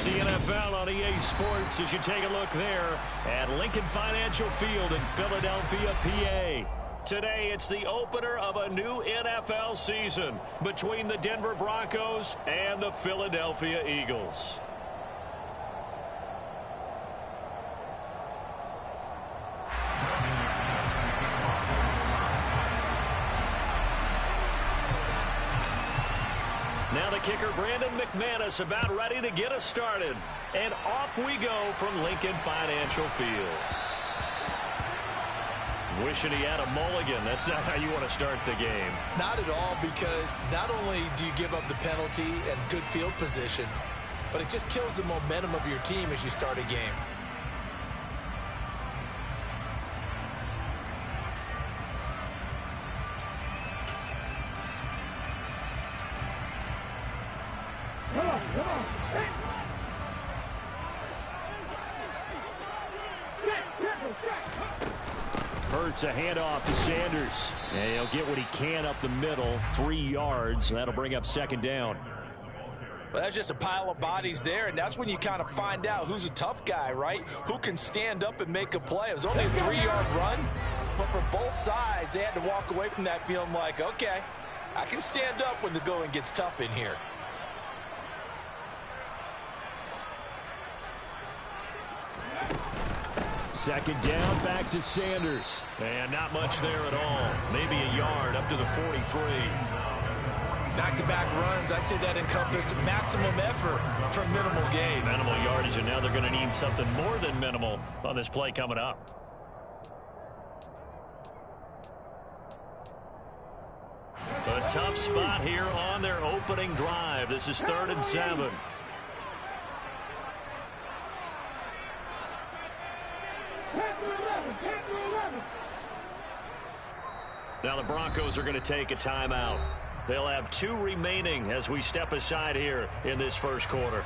the NFL on EA Sports as you take a look there at Lincoln Financial Field in Philadelphia, PA. Today, it's the opener of a new NFL season between the Denver Broncos and the Philadelphia Eagles. Now the kicker, Brandon McManus, about ready to get us started. And off we go from Lincoln Financial Field. Wishing he had a mulligan. That's not how you want to start the game. Not at all, because not only do you give up the penalty and good field position, but it just kills the momentum of your team as you start a game. Hurts a handoff to Sanders. And he'll get what he can up the middle, 3 yards. That'll bring up second down. Well, that's just a pile of bodies there, and that's when you kind of find out who's a tough guy, right? Who can stand up and make a play. It was only a 3-yard run, but for both sides, they had to walk away from that feeling like, okay, I can stand up when the going gets tough in here. Second down, back to Sanders. And not much there at all. Maybe a yard up to the 43. Back-to-back runs, I'd say that encompassed maximum effort for minimal gain. Minimal yardage, and now they're going to need something more than minimal on this play coming up. A tough spot here on their opening drive. This is 3rd and 7. Now the Broncos are going to take a timeout. They'll have 2 remaining as we step aside here in this first quarter.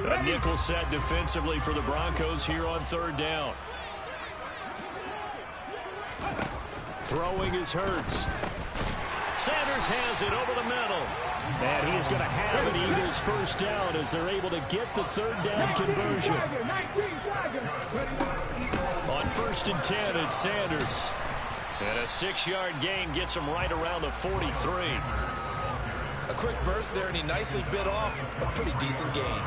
A nickel set defensively for the Broncos here on 3rd down. Throwing is Hurts. Sanders has it over the middle. And he is going to have an Eagles first down as they're able to get the 3rd down conversion. On 1st and 10, it's Sanders. And a 6-yard gain gets him right around the 43. A quick burst there, and he nicely bit off a pretty decent gain.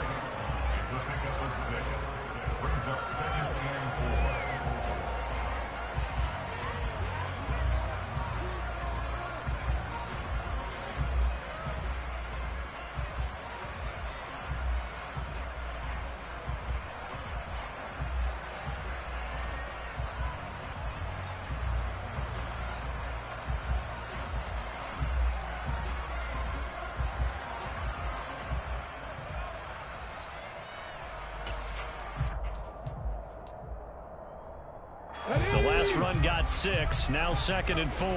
The last run got 6, now 2nd and 4.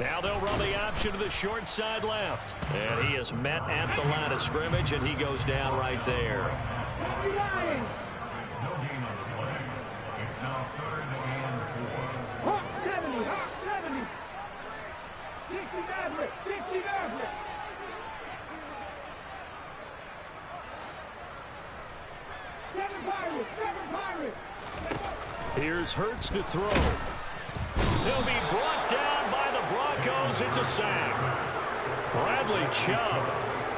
Now they'll run the option to the short side left. And he is met at the line of scrimmage, and he goes down right there. Here's Hurts to throw. He'll be brought down by the Broncos. It's a sack. Bradley Chubb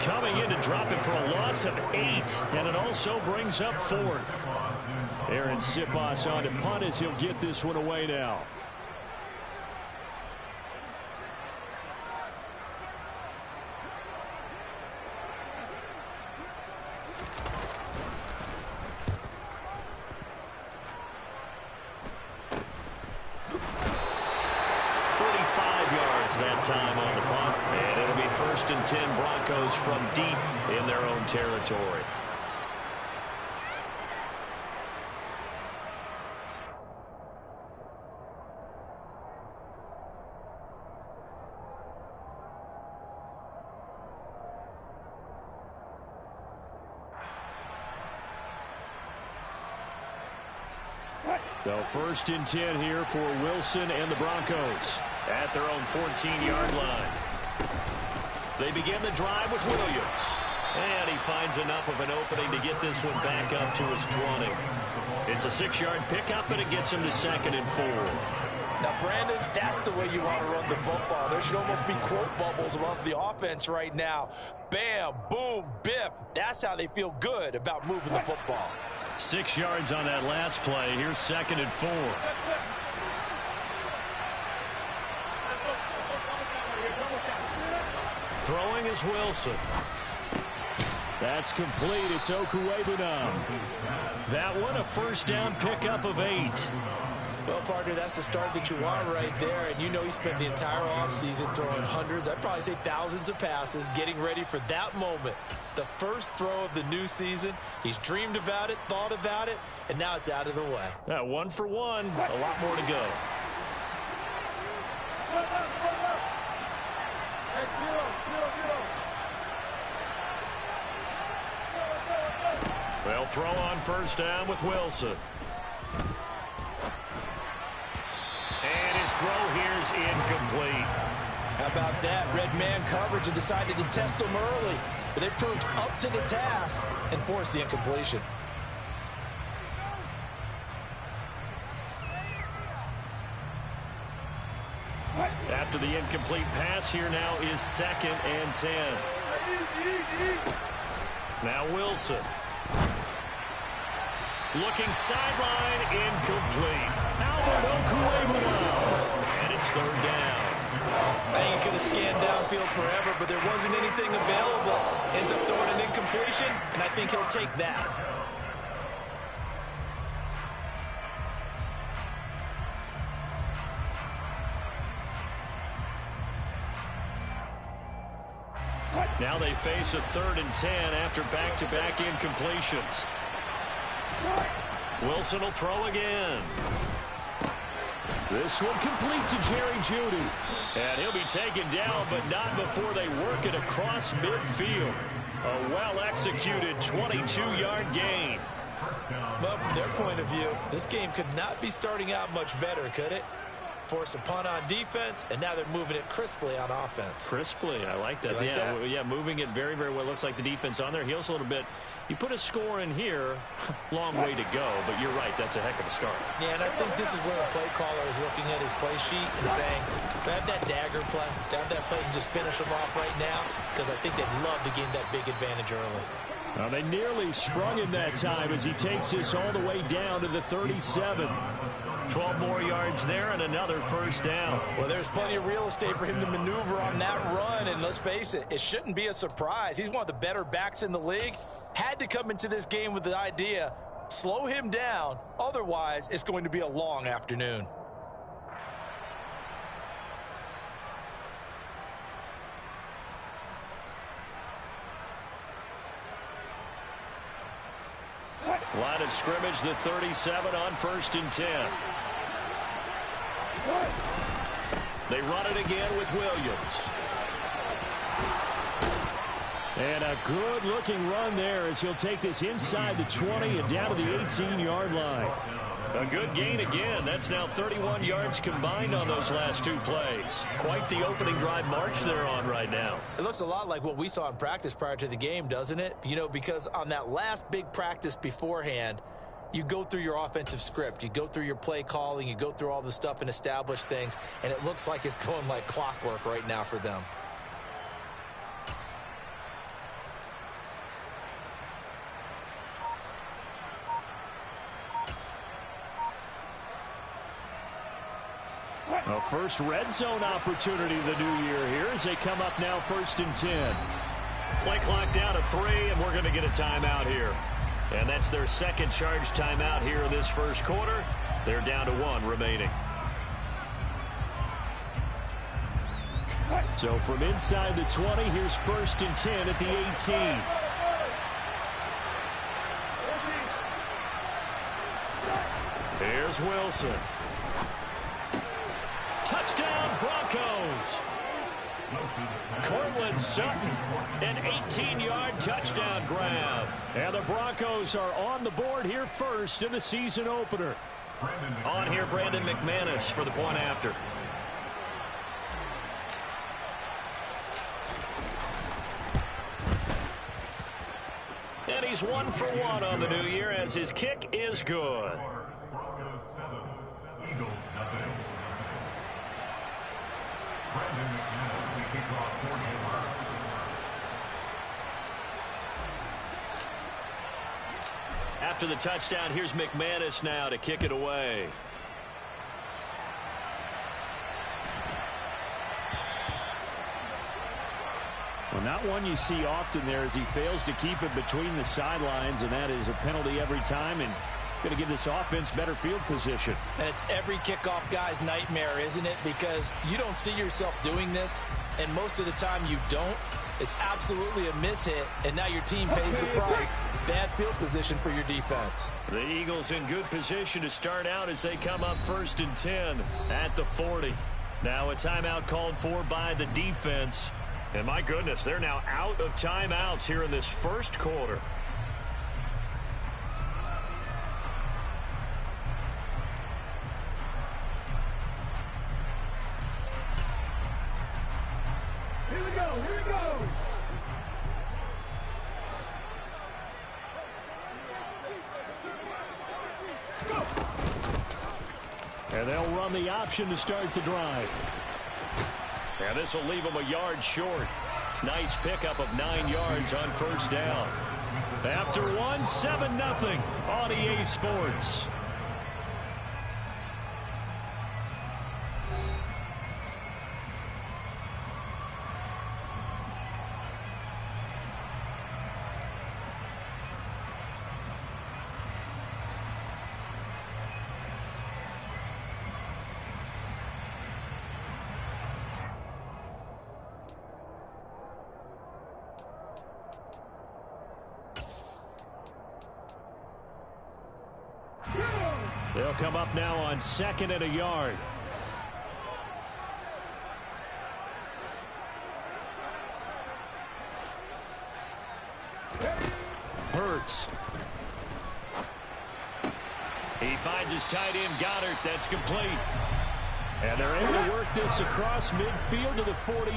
coming in to drop him for a loss of 8, and it also brings up 4th. Aaron Siposs on to punt as he'll get this one away now. That time on the punt, and it'll be 1st and 10 Broncos from deep in their own territory. So 1st and 10 here for Wilson and the Broncos at their own 14-yard line. They begin the drive with Williams. And he finds enough of an opening to get this one back up to his 20. It's a 6-yard pickup, and it gets him to 2nd and 4. Now, Brandon, that's the way you want to run the football. There should almost be quote bubbles above the offense right now. Bam, boom, biff. That's how they feel good about moving the football. 6 yards on that last play. Here's 2nd and 4. Throwing is Wilson. That's complete. It's Okuwebunam. That one, a 1st down pickup of 8. Well, partner, that's the start that you want right there. And you know he spent the entire offseason throwing hundreds, I'd probably say thousands of passes, getting ready for that moment. The first throw of the new season. He's dreamed about it, thought about it, and now it's out of the way. 1 for 1. A lot more to go. They'll throw on 1st down with Wilson. And his throw here's incomplete. How about that? Red man coverage and decided to test him early. But they proved up to the task and forced the incompletion. After the incomplete pass, here now is 2nd and 10. Now Wilson. Looking sideline, incomplete. Albert Okuwebunam. And it's 3rd down. I think he could have scanned downfield forever, but there wasn't anything available. Ends up throwing an incompletion, and I think he'll take that. Now they face a 3rd and 10 after back-to-back incompletions. Wilson will throw again. This one complete to Jerry Jeudy. And he'll be taken down, but not before they work it across midfield. A well-executed 22-yard gain. Well, from their point of view, this game could not be starting out much better, could it? Force a punt on defense, and now they're moving it crisply on offense. Crisply, I like that. Yeah, moving it very, very well. Looks like the defense on there heals a little bit. You put a score in here, long way to go, but you're right, that's a heck of a start. Yeah, and I think this is where the play caller is looking at his play sheet and saying, to have that dagger play, to have that play and just finish them off right now, because I think they'd love to gain that big advantage early. Well, they nearly sprung him that time as he takes this all the way down to the 37. 12 more yards there and another 1st down. Well, there's plenty of real estate for him to maneuver on that run, and let's face it, it shouldn't be a surprise. He's one of the better backs in the league. Had to come into this game with the idea, slow him down, otherwise it's going to be a long afternoon. Line of scrimmage, the 37 on 1st and 10. They run it again with Williams. And a good-looking run there as he'll take this inside the 20 and down to the 18-yard line. A good gain again. That's now 31 yards combined on those last 2 plays. Quite the opening drive march they're on right now. It looks a lot like what we saw in practice prior to the game, doesn't it? You know, because on that last big practice beforehand, you go through your offensive script. You go through your play calling. You go through all the stuff and establish things. And it looks like it's going like clockwork right now for them. A first red zone opportunity of the new year here as they come up now 1st and 10. Play clock down to 3, and we're going to get a timeout here. And that's their second charge timeout here in this first quarter. They're down to 1 remaining. So from inside the 20, here's 1st and 10 at the 18. Here's Wilson. Touchdown, Broncos. Cortland Sutton, an 18-yard touchdown grab. And the Broncos are on the board here first in the season opener. On here, Brandon McManus for the point after. And he's 1 for 1 on the new year as his kick is good. After the touchdown, here's McManus now to kick it away. Well, not one you see often there as he fails to keep it between the sidelines, and that is a penalty every time and going to give this offense better field position. And it's every kickoff guy's nightmare, isn't it? Because you don't see yourself doing this, and most of the time you don't. It's absolutely a mishit, and now your team pays the price. Bad field position for your defense. The Eagles in good position to start out as they come up 1st and 10 at the 40. Now a timeout called for by the defense. And my goodness, they're now out of timeouts here in this first quarter. Here we go, here we go. And they'll run the option to start the drive. And this will leave them a yard short. Nice pickup of 9 yards on first down. After one, 7-0 on EA Sports. They'll come up now on 2nd and a yard. Hurts. He finds his tight end, Goddard. That's complete. And they're able to work this across midfield to the 48.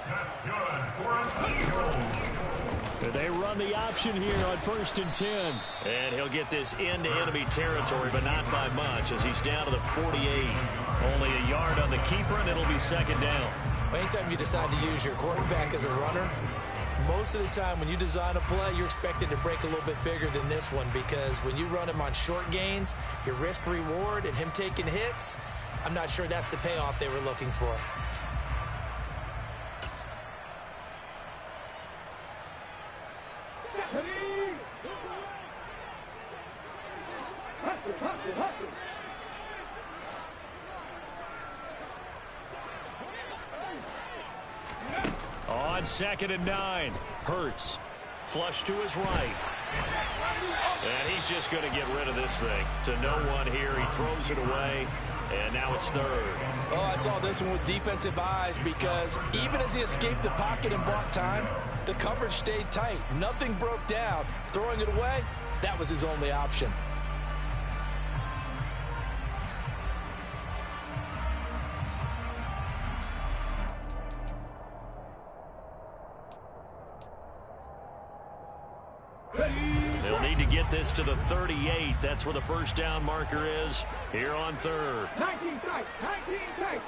That's good for an Eagle. They run the option here on 1st and 10. And he'll get this into enemy territory, but not by much as he's down to the 48. Only a yard on the keeper, and it'll be 2nd down. Anytime you decide to use your quarterback as a runner, most of the time when you design a play, you're expected to break a little bit bigger than this one, because when you run him on short gains, your risk-reward and him taking hits, I'm not sure that's the payoff they were looking for. On 2nd and 9, Hurts. Flush to his right. And he's just going to get rid of this thing. To no one here. He throws it away. And now it's 3rd. Oh, I saw this one with defensive eyes, because even as he escaped the pocket and bought time, the coverage stayed tight. Nothing broke down. Throwing it away, that was his only option. They'll need to get this to the 38. That's where the first down marker is here on 3rd. 19 tight, 19 tight.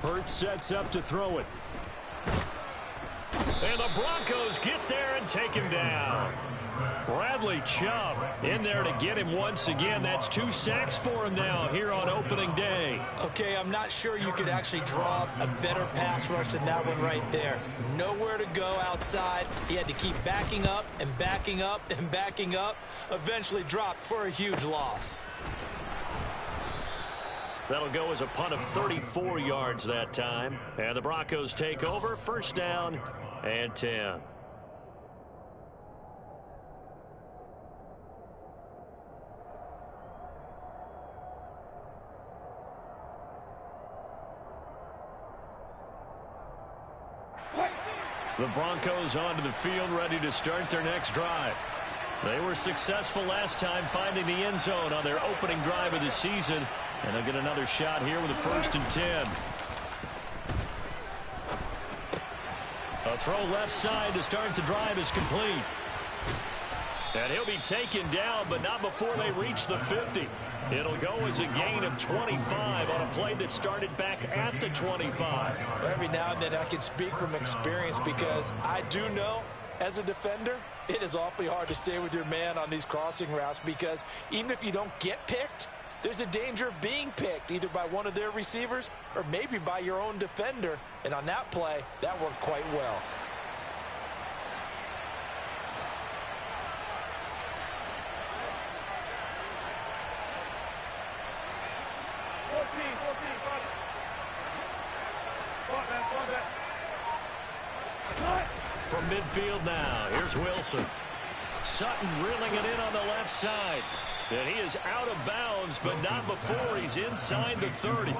Hurts sets up to throw it. And the Broncos get there and take him down. Bradley Chubb in there to get him once again. That's 2 sacks for him now here on opening day. Okay, I'm not sure you could actually draw a better pass rush than that one right there. Nowhere to go outside. He had to keep backing up and backing up and backing up. Eventually dropped for a huge loss. That'll go as a punt of 34 yards that time. And the Broncos take over. First down and 10. The Broncos onto the field, ready to start their next drive. They were successful last time finding the end zone on their opening drive of the season, and they'll get another shot here with a 1st and 10. A throw left side to start the drive is complete. And he'll be taken down, but not before they reach the 50. It'll go as a gain of 25 on a play that started back at the 25. Every now and then I can speak from experience because I do know as a defender it is awfully hard to stay with your man on these crossing routes because even if you don't get picked, there's a danger of being picked either by one of their receivers or maybe by your own defender. And on that play, that worked quite well. From midfield now, here's Wilson. Sutton reeling it in on the left side. And he is out of bounds, but not before he's inside the 30.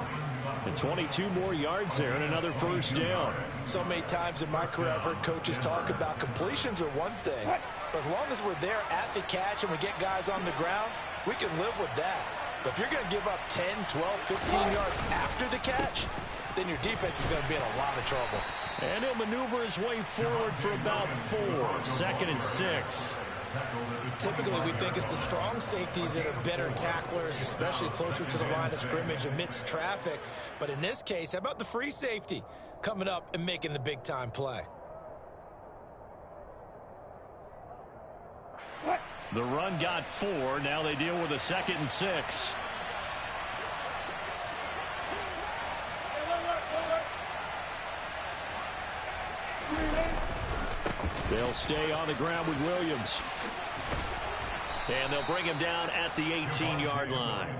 And 22 more yards there and another 1st down. So many times in my career I've heard coaches talk about completions are one thing. But as long as we're there at the catch and we get guys on the ground, we can live with that. But if you're going to give up 10, 12, 15 yards after the catch, then your defense is going to be in a lot of trouble. And he'll maneuver his way forward for about 4. 2nd and 6. Typically, we think it's the strong safeties that are better tacklers, especially closer to the line of scrimmage amidst traffic. But in this case, how about the free safety coming up and making the big-time play? The run got 4. Now they deal with a 2nd and 6. They'll stay on the ground with Williams. And they'll bring him down at the 18-yard line.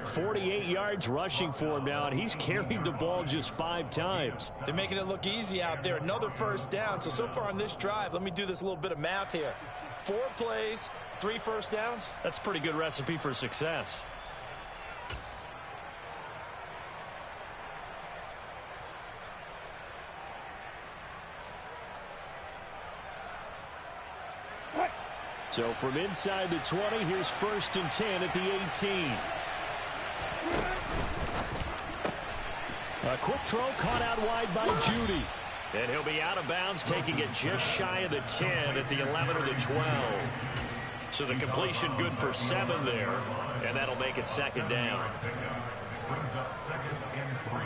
48 yards rushing for him now, and he's carried the ball just 5 times. They're making it look easy out there. Another 1st down. So far on this drive, let me do this little bit of math here. 4 plays, 3 1st downs. That's a pretty good recipe for success. So from inside the 20, here's 1st and 10 at the 18. A quick throw caught out wide by Judy. And he'll be out of bounds, taking it just shy of the 10 at the 11 or the 12. So the completion good for 7 there, and that'll make it 2nd down. Brings up 2nd and 3.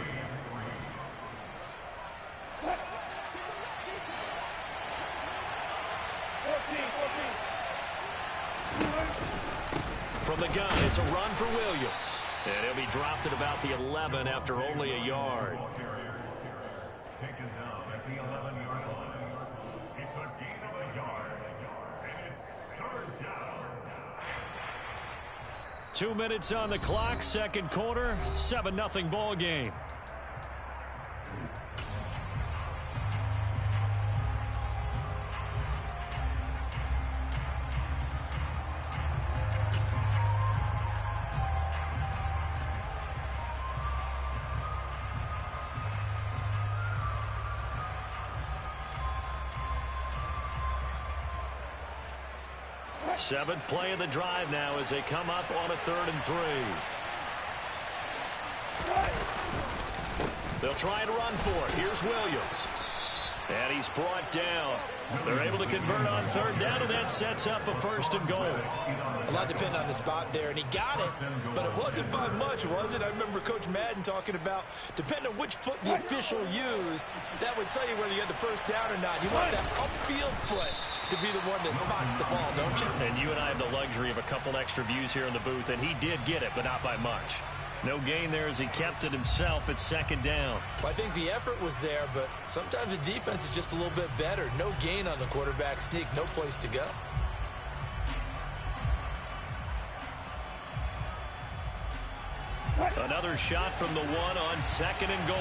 From the gun, it's a run for Williams. And he'll be dropped at about the 11 after only a yard. Taken down at the 11-yard line. It's a gain of a yard. And it's 3rd down. 2 minutes on the clock, 2nd quarter, 7-0 ball game. Seventh play of the drive now as they come up on a 3rd and 3. They'll try and run for it. Here's Williams. And he's brought down. They're able to convert on 3rd down, and that sets up a 1st and goal. A lot depended on the spot there, and he got it, but it wasn't by much, was it? I remember Coach Madden talking about, depending on which foot the official used, that would tell you whether you had the 1st down or not. You want that upfield foot to be the one that spots the ball, don't you? And you and I have the luxury of a couple extra views here in the booth, and he did get it, but not by much. No gain there as he kept it himself at 2nd down. Well, I think the effort was there, but sometimes the defense is just a little bit better. No gain on the quarterback sneak, no place to go. Another shot from the 1 on 2nd and goal.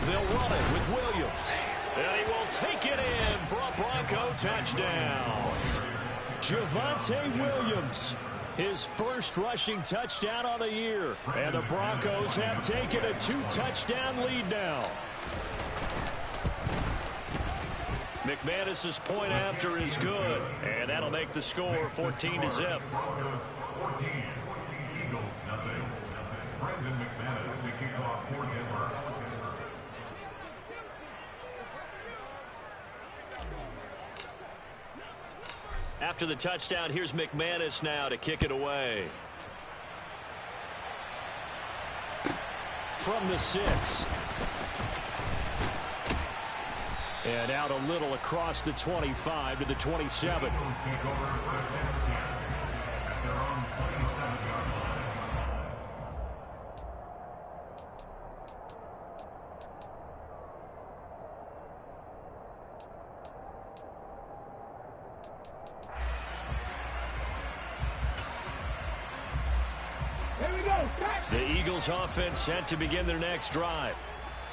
They'll run it with Williams. And he will take it in for a Bronco touchdown. Javonte Williams, his first rushing touchdown on the year. And the Broncos have taken a 2-touchdown lead now. McManus's point after is good, and that'll make the score 14-0. Broncos 14, Eagles nothing. Brandon McManus to kick off for Denver. After the touchdown, here's McManus now to kick it away. From the 6. And out a little across the 25 to the 27. Take over first and 10 at their own 27-yard line. The Eagles offense set to begin their next drive.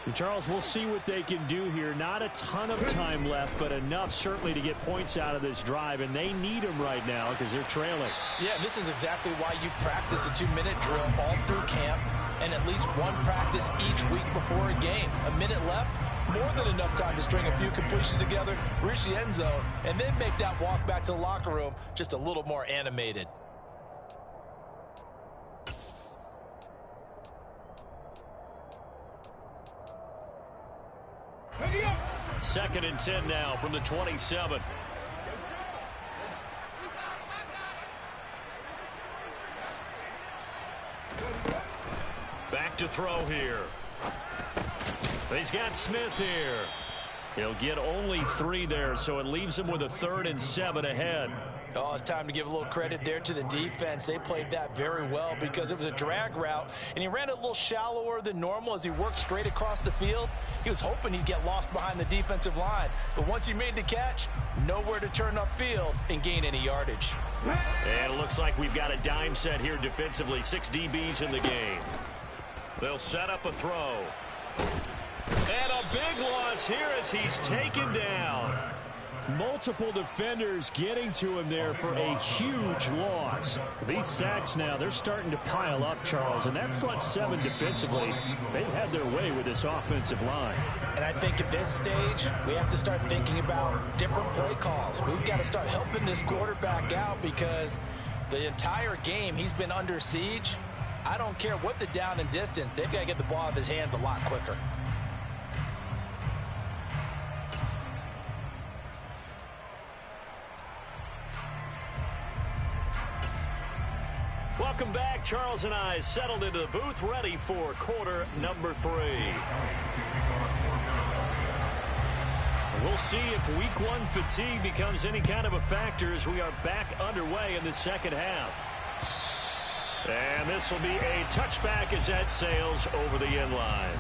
And Charles, we'll see what they can do here. Not a ton of time left, but enough certainly to get points out of this drive, and they need them right now because they're trailing. Yeah, this is exactly why you practice a 2-minute drill all through camp and at least one practice each week before a game. A minute left, more than enough time to string a few completions together, reach the end zone, and then make that walk back to the locker room just a little more animated. Second and 10 now from the 27. Back to throw here. He's got Smith here. He'll get only 3 there, so it leaves him with a 3rd and 7 ahead. Oh, it's time to give a little credit there to the defense. They played that very well because it was a drag route, and he ran it a little shallower than normal as he worked straight across the field. He was hoping he'd get lost behind the defensive line, but once he made the catch, nowhere to turn upfield and gain any yardage. And it looks like we've got a dime set here defensively. 6 DBs in the game. They'll set up a throw. And a big loss here as he's taken down. Multiple defenders getting to him there for a huge loss. These sacks now, they're starting to pile up, Charles. And that front 7 defensively, they've had their way with this offensive line. And I think at this stage, we have to start thinking about different play calls. We've got to start helping this quarterback out because the entire game he's been under siege. I don't care what the down and distance. They've got to get the ball out of his hands a lot quicker. Welcome back. Charles and I settled into the booth, ready for quarter number 3. We'll see if week 1 fatigue becomes any kind of a factor as we are back underway in the second half. And this will be a touchback as that sails over the end line.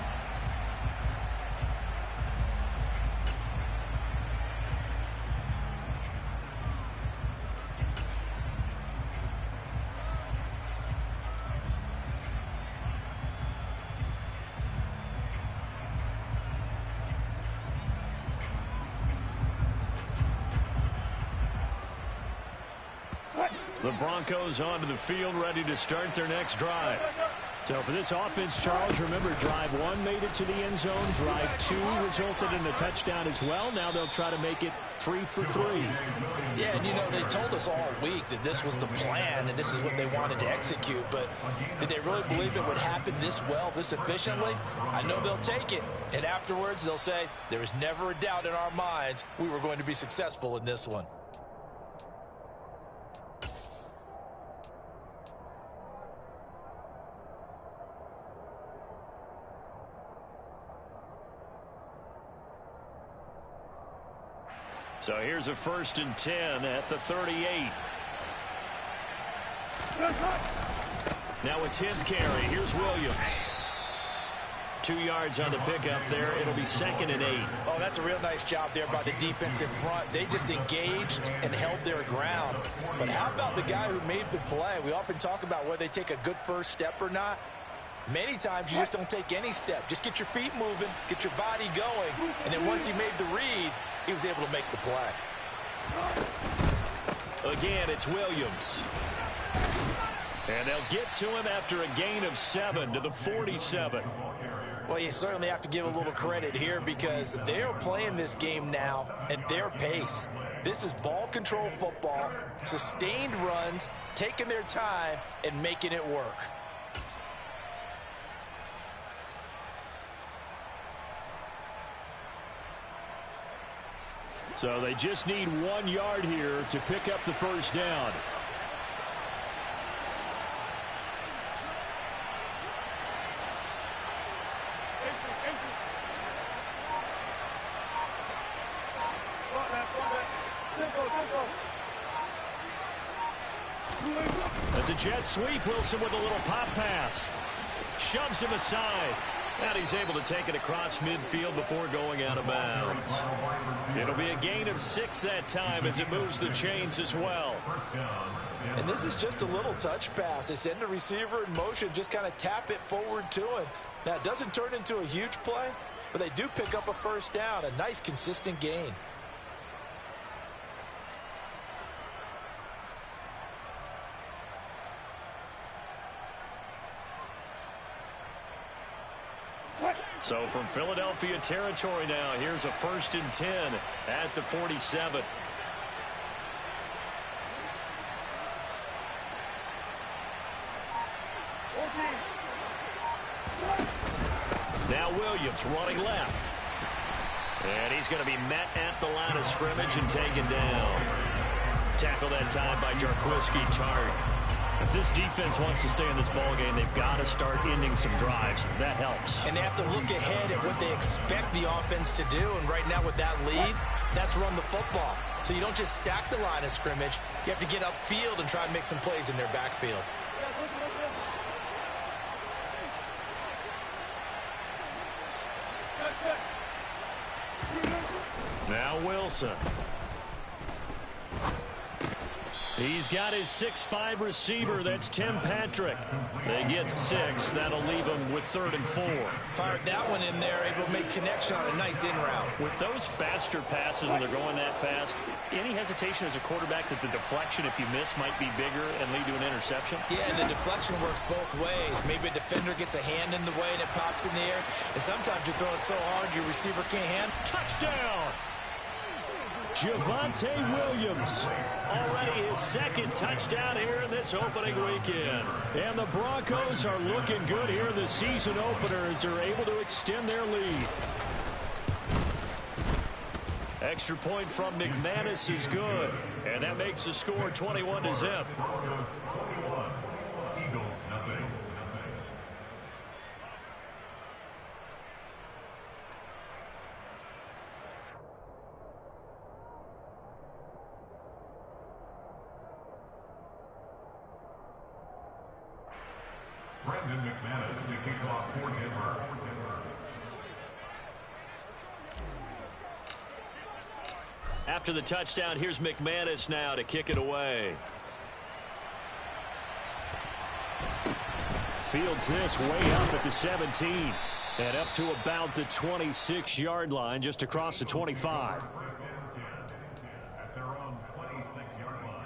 The Broncos onto the field, ready to start their next drive. So for this offense, Charles, remember drive 1 made it to the end zone. Drive 2 resulted in a touchdown as well. Now they'll try to make it 3 for 3. Yeah, and you know, they told us all week that this was the plan and this is what they wanted to execute. But did they really believe it would happen this well, this efficiently? I know they'll take it. And afterwards, they'll say, there was never a doubt in our minds we were going to be successful in this one. So here's a 1st and 10 at the 38. Now a 10th carry. Here's Williams. 2 yards on the pickup there. It'll be 2nd and 8. Oh, that's a real nice job there by the defense in front. They just engaged and held their ground. But how about the guy who made the play? We often talk about whether they take a good first step or not. Many times you just don't take any step. Just get your feet moving, get your body going, and then once he made the read, he was able to make the play. Again, it's Williams. And they'll get to him after a gain of 7 to the 47. Well, you certainly have to give a little credit here because they're playing this game now at their pace. This is ball control football, sustained runs, taking their time, and making it work. So they just need 1 yard here to pick up the first down. That's a jet sweep. Wilson with a little pop pass. Shoves him aside. And he's able to take it across midfield before going out of bounds. It'll be a gain of 6 that time as it moves the chains as well. And this is just a little touch pass. They send the receiver in motion, just kind of tap it forward to him. Now, it doesn't turn into a huge play, but they do pick up a first down, a nice, consistent gain. So from Philadelphia territory now, here's a 1st and 10 at the 47. Now Williams running left. And he's going to be met at the line of scrimmage and taken down. Tackle that time by Jarquiski Tartt. If this defense wants to stay in this ballgame, they've got to start ending some drives. That helps. And they have to look ahead at what they expect the offense to do. And right now with that lead, that's run the football. So you don't just stack the line of scrimmage. You have to get upfield and try and make some plays in their backfield. Now Wilson. He's got his 6'5" receiver. That's Tim Patrick. They get 6. That'll leave him with 3rd and 4. Fired that one in there, able to make connection on a nice in route. With those faster passes when they're going that fast, any hesitation as a quarterback that the deflection, if you miss, might be bigger and lead to an interception? Yeah, and the deflection works both ways. Maybe a defender gets a hand in the way and it pops in the air. And sometimes you throw it so hard your receiver can't handle. Touchdown! Javonte Williams, already his 2nd touchdown here in this opening weekend. And the Broncos are looking good here in the season opener as they're able to extend their lead. Extra point from McManus is good, and that makes the score 21-0. Brandon McManus to kick off for Denver. After the touchdown, here's McManus now to kick it away. Fields this way up at the 17. And up to about the 26-yard line, just across the 25. At their own 26-yard line.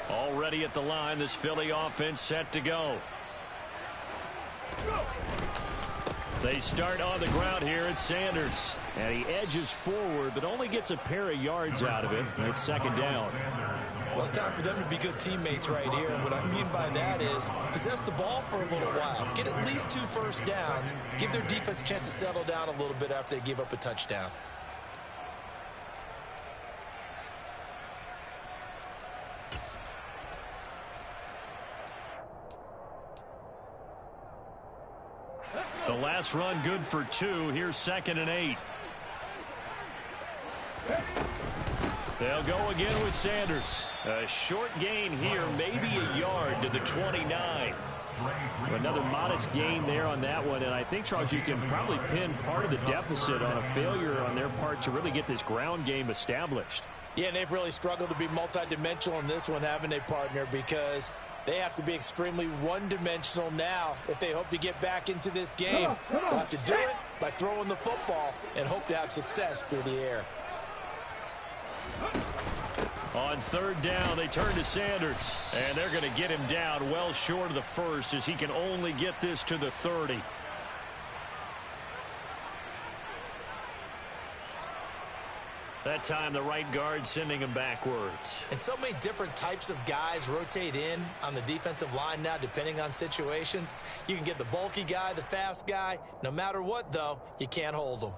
Already at the line, this Philly offense set to go. They start on the ground here at Sanders. And he edges forward, but only gets a pair of yards out of it. And it's 2nd down. Well, it's time for them to be good teammates right here. And what I mean by that is possess the ball for a little while. Get at least 2 first downs. Give their defense a chance to settle down a little bit after they give up a touchdown. The last run good for 2. Here's 2nd and 8. They'll go again with Sanders. A short gain here, maybe a yard to the 29. Another modest gain there on that one. And I think, Charles, you can probably pin part of the deficit on a failure on their part to really get this ground game established. Yeah, and they've really struggled to be multidimensional in this one, haven't they, partner? Because they have to be extremely one-dimensional now if they hope to get back into this game. They'll have to do it by throwing the football and hope to have success through the air. On third down, they turn to Sanders, and they're going to get him down well short of the first as he can only get this to the 30. That time, the right guard sending him backwards. And so many different types of guys rotate in on the defensive line now, depending on situations. You can get the bulky guy, the fast guy. No matter what, though, you can't hold them.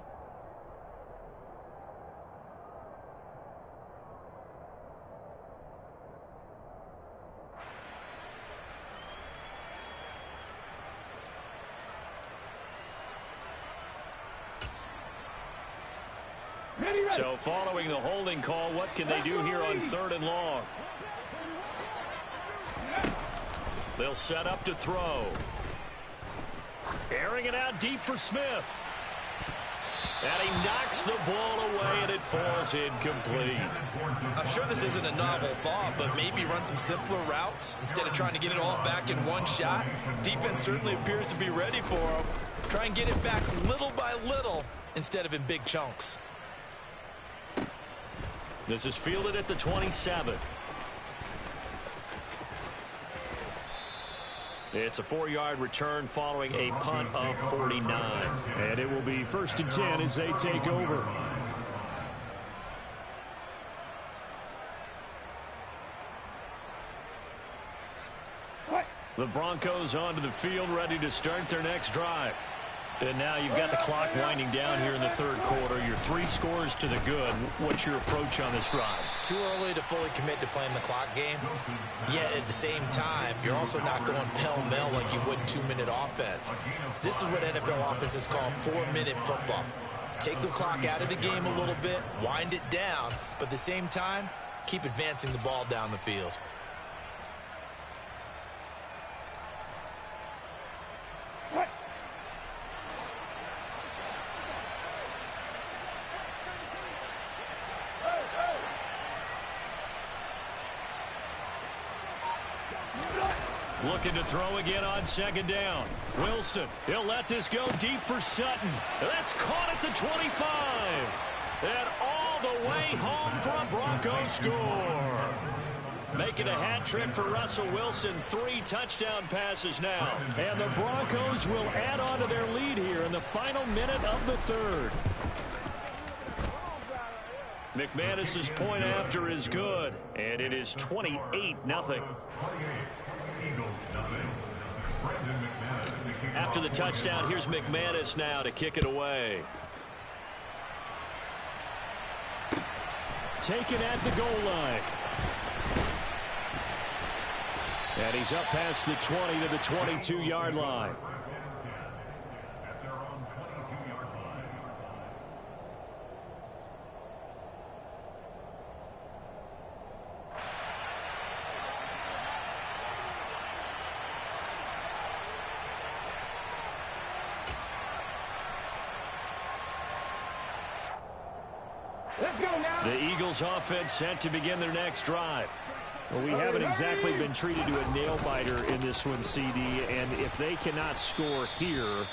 So following the holding call, what can they do here on third and long? They'll set up to throw. Airing it out deep for Smith. And he knocks the ball away, and it falls incomplete. I'm sure this isn't a novel thought, but maybe run some simpler routes instead of trying to get it all back in one shot. Defense certainly appears to be ready for him. Try and get it back little by little instead of in big chunks. This is fielded at the 27. It's a 4-yard return following a punt of 49. And it will be 1st and 10 as they take over. The Broncos onto the field, ready to start their next drive. And now you've got the clock winding down here in the third quarter. Your 3 scores to the good. What's your approach on this drive? Too early to fully commit to playing the clock game. Yet at the same time, you're also not going pell-mell like you would 2-minute offense. This is what NFL offenses call 4-minute football. Take the clock out of the game a little bit, wind it down, but at the same time, keep advancing the ball down the field. Looking to throw again on 2nd down. Wilson, he'll let this go deep for Sutton. That's caught at the 25. And all the way home for a Broncos score. Making a hat trick for Russell Wilson. 3 touchdown passes now. And the Broncos will add on to their lead here in the final minute of the third. McManus's point after is good. And it is 28-0. After the touchdown, here's McManus now to kick it away. Taken at the goal line. And he's up past the 20 to the 22-yard line. The Eagles offense set to begin their next drive. Well, we haven't exactly been treated to a nail-biter in this one, CD, and if they cannot score here,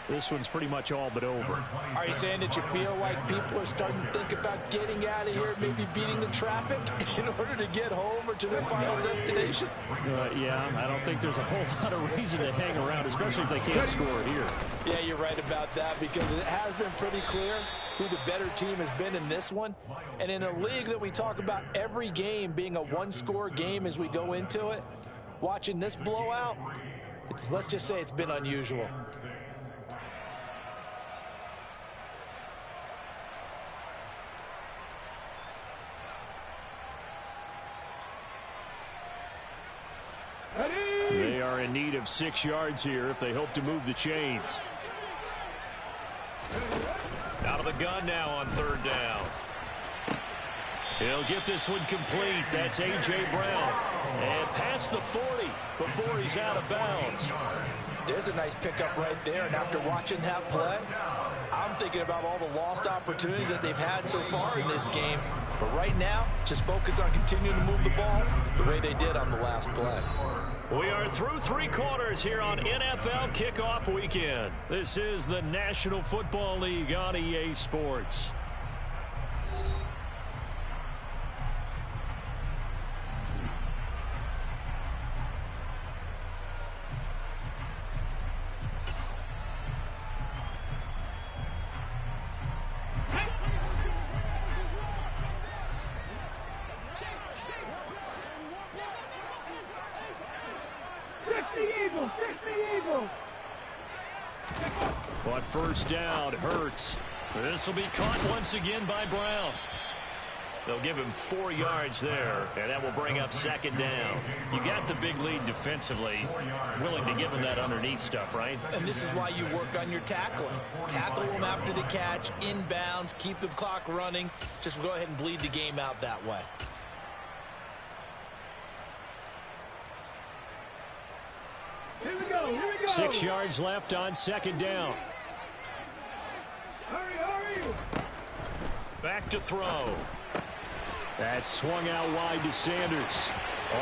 this one's pretty much all but over. Are you saying that you feel like people are starting to think about getting out of here, maybe beating the traffic in order to get home or to their final destination? Yeah, I don't think there's a whole lot of reason to hang around, especially if they can't score here. Yeah, you're right about that because it has been pretty clear who the better team has been in this one. And in a league that we talk about every game being a one-score game as we go into it, watching this blowout, let's just say it's been unusual. They are in need of 6 yards here if they hope to move the chains. Out of the gun now on 3rd down. He'll get this one complete. That's A.J. Brown. And past the 40 before he's out of bounds. There's a nice pickup right there, and after watching that play, I'm thinking about all the lost opportunities that they've had so far in this game. But right now, just focus on continuing to move the ball the way they did on the last play. We are through 3 quarters here on NFL Kickoff Weekend. This is the National Football League on EA Sports. But first down, Hurts. This will be caught once again by Brown. They'll give him 4 yards there, and that will bring up second down. You got the big lead defensively. Willing to give him that underneath stuff, right? And this is why you work on your tackling. Tackle them after the catch, inbounds, keep the clock running. Just go ahead and bleed the game out that way. Here we go, here we go. 6 yards left on second down. Hurry. Back to throw. That swung out wide to Sanders.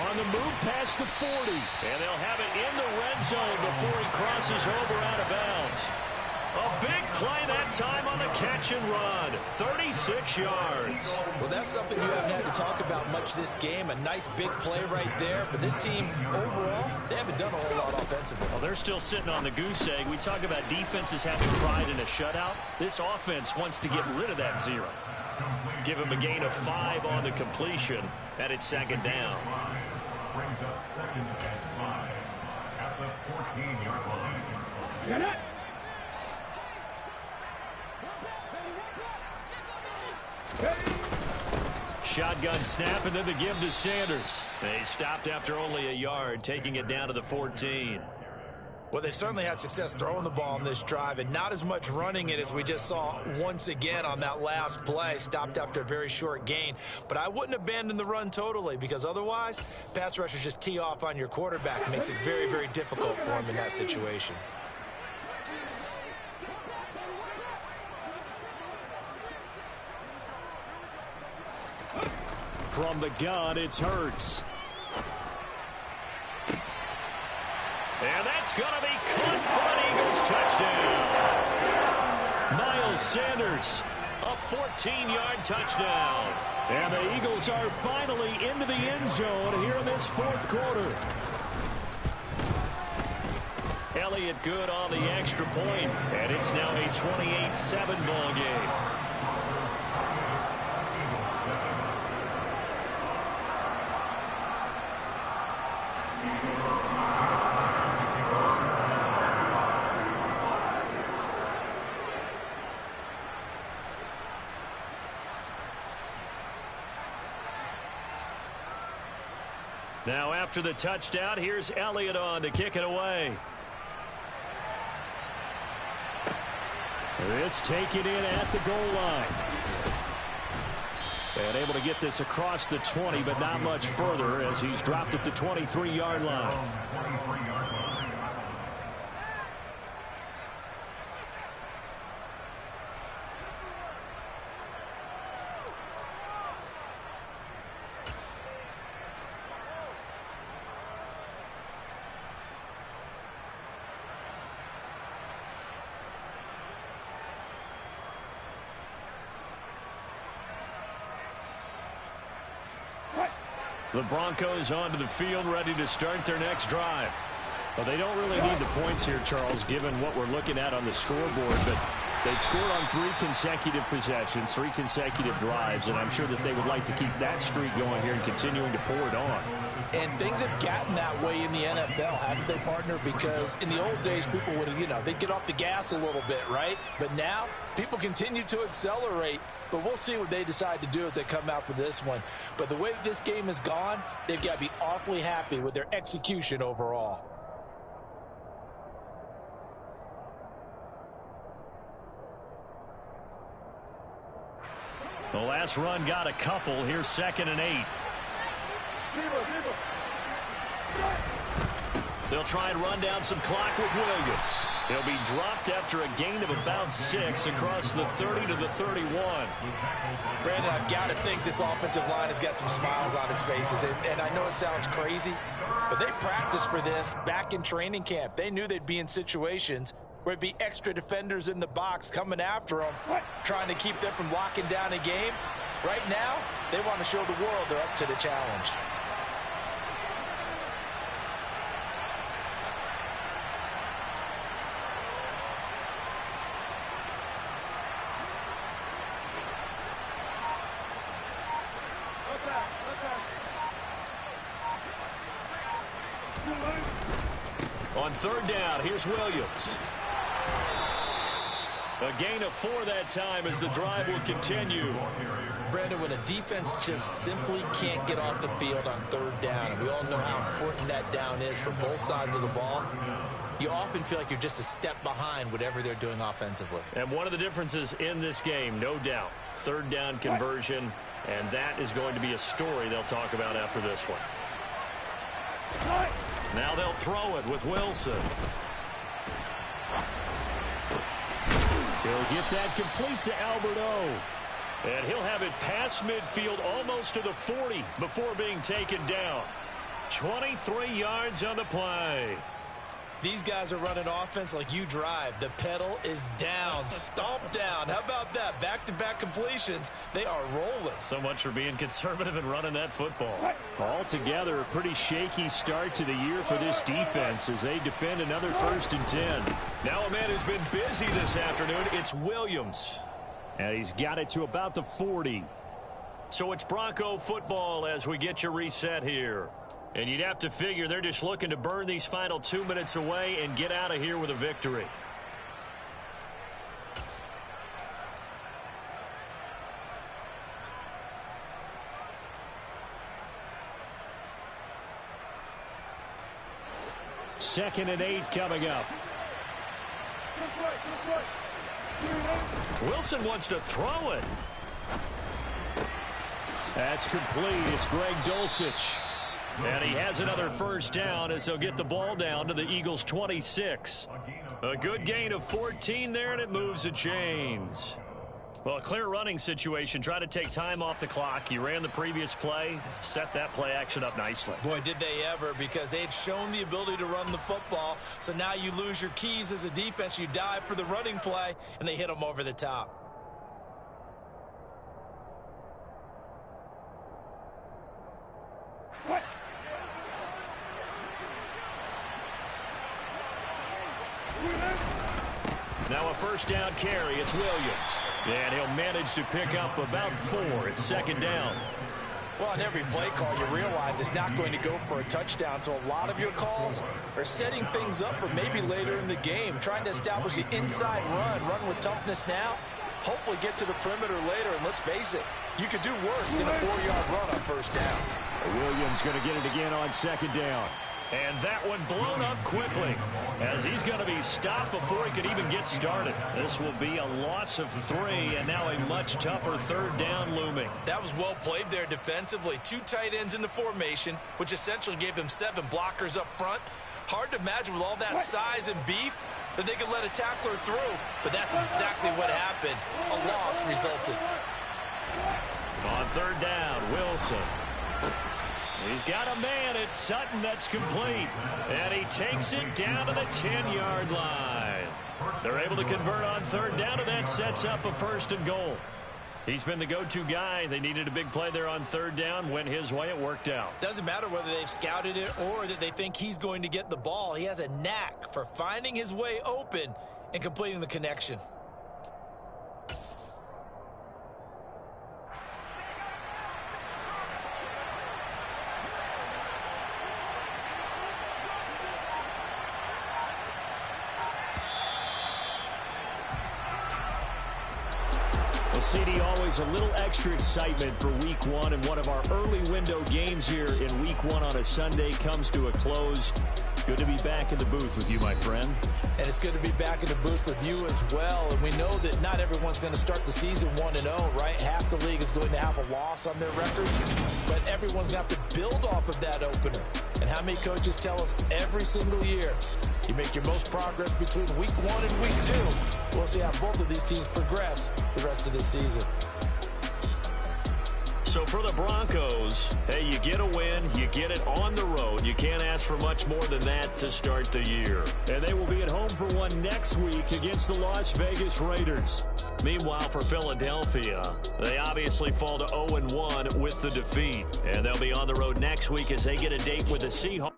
On the move past the 40. And they'll have it in the red zone before he crosses over out of bounds. A big play that time on the catch and run. 36 yards. Well, that's something you haven't had to talk about much this game. A nice big play right there. But this team, overall, they haven't done a whole lot offensively. Well, they're still sitting on the goose egg. We talk about defenses having pride in a shutout. This offense wants to get rid of that 0. Give him a gain of 5 on the completion. And it's second down. Brings up second and 5 at the 14-yard line. Get it. Shotgun snap, and then the give to Sanders. They stopped after only a yard, taking it down to the 14. Well, they certainly had success throwing the ball on this drive, and not as much running it as we just saw once again on that last play. Stopped after a very short gain. But I wouldn't abandon the run totally, because otherwise, pass rushers just tee off on your quarterback. Makes it very, very difficult for him in that situation. From the gun, it's Hurts. And that's going to be caught for an Eagles touchdown. Miles Sanders, a 14-yard touchdown. And the Eagles are finally into the end zone here in this 4th quarter. Elliott good on the extra point, and it's now a 28-7 ball game. Now after the touchdown, here's Elliott on to kick it away. This taken in at the goal line. And able to get this across the 20, but not much further as he's dropped at the 23-yard line. The Broncos onto the field, ready to start their next drive. Well, they don't really need the points here, Charles, given what we're looking at on the scoreboard. But they've scored on 3 consecutive possessions, 3 consecutive drives, and I'm sure that they would like to keep that streak going here and continuing to pour it on. And things have gotten that way in the NFL, haven't they, partner? Because in the old days, people would, they'd get off the gas a little bit, right? But now, people continue to accelerate. But we'll see what they decide to do as they come out for this one. But the way that this game has gone, they've got to be awfully happy with their execution overall. The last run got a couple. Here's 2nd and 8. They'll try and run down some clock with Williams. He'll be dropped after a gain of about 6 across the 30 to the 31. Brandon, I've got to think this offensive line has got some smiles on its faces. And I know it sounds crazy, but they practiced for this back in training camp. They knew they'd be in situations where it'd be extra defenders in the box coming after them, trying to keep them from locking down a game. Right now, they want to show the world they're up to the challenge. On third down, here's Williams. A gain of 4 that time as the drive will continue. Brandon, when a defense just simply can't get off the field on third down, and we all know how important that down is for both sides of the ball, you often feel like you're just a step behind whatever they're doing offensively. And one of the differences in this game, no doubt, third down conversion, and that is going to be a story they'll talk about after this one. Now they'll throw it with Wilson. He'll get that complete to Alberto. And he'll have it past midfield almost to the 40 before being taken down. 23 yards on the play. These guys are running offense like you drive. The pedal is down, stomped down. How about that? Back-to-back completions. They are rolling. So much for being conservative and running that football. Altogether, a pretty shaky start to the year for this defense as they defend another 1st and 10. Now a man who's been busy this afternoon, it's Williams. And he's got it to about the 40. So it's Bronco football as we get you reset here. And you'd have to figure they're just looking to burn these final 2 minutes away and get out of here with a victory. Second and 8 coming up. Wilson wants to throw it. That's complete. It's Greg Dulcich. And he has another first down as they'll get the ball down to the Eagles' 26. A good gain of 14 there, and it moves the chains. Well, a clear running situation. Try to take time off the clock. You ran the previous play, set that play action up nicely. Boy, did they ever, because they had shown the ability to run the football. So now you lose your keys as a defense. You dive for the running play, and they hit them over the top. Now a first down carry. It's Williams. And he'll manage to pick up about 4. It's second down. Well, on every play call, you realize it's not going to go for a touchdown. So a lot of your calls are setting things up for maybe later in the game, trying to establish the inside run with toughness now, hopefully get to the perimeter later. And let's face it, you could do worse than a 4-yard run on first down. Williams going to get it again on second down. And that one blown up quickly as he's going to be stopped before he could even get started. This will be a loss of 3, and now a much tougher third down looming. That was well played there defensively. 2 tight ends in the formation, which essentially gave them 7 blockers up front. Hard to imagine with all that size and beef that they could let a tackler through, but that's exactly what happened. A loss resulted. On third down, Wilson. He's got a man. It's Sutton that's complete. And he takes it down to the 10-yard line. They're able to convert on third down, and that sets up a 1st and goal. He's been the go-to guy. They needed a big play there on third down. Went his way. It worked out. Doesn't matter whether they've scouted it or that they think he's going to get the ball. He has a knack for finding his way open and completing the connection. Well, CD, always a little extra excitement for Week 1, and one of our early window games here in Week 1 on a Sunday comes to a close. Good to be back in the booth with you, my friend. And it's good to be back in the booth with you as well. And we know that not everyone's going to start the season 1-0, right? Half the league is going to have a loss on their record. But everyone's going to have to build off of that opener. And how many coaches tell us every single year, you make your most progress between week 1 and week 2. We'll see how both of these teams progress the rest of this season. So for the Broncos, hey, you get a win, you get it on the road. You can't ask for much more than that to start the year. And they will be at home for one next week against the Las Vegas Raiders. Meanwhile, for Philadelphia, they obviously fall to 0-1 with the defeat. And they'll be on the road next week as they get a date with the Seahawks.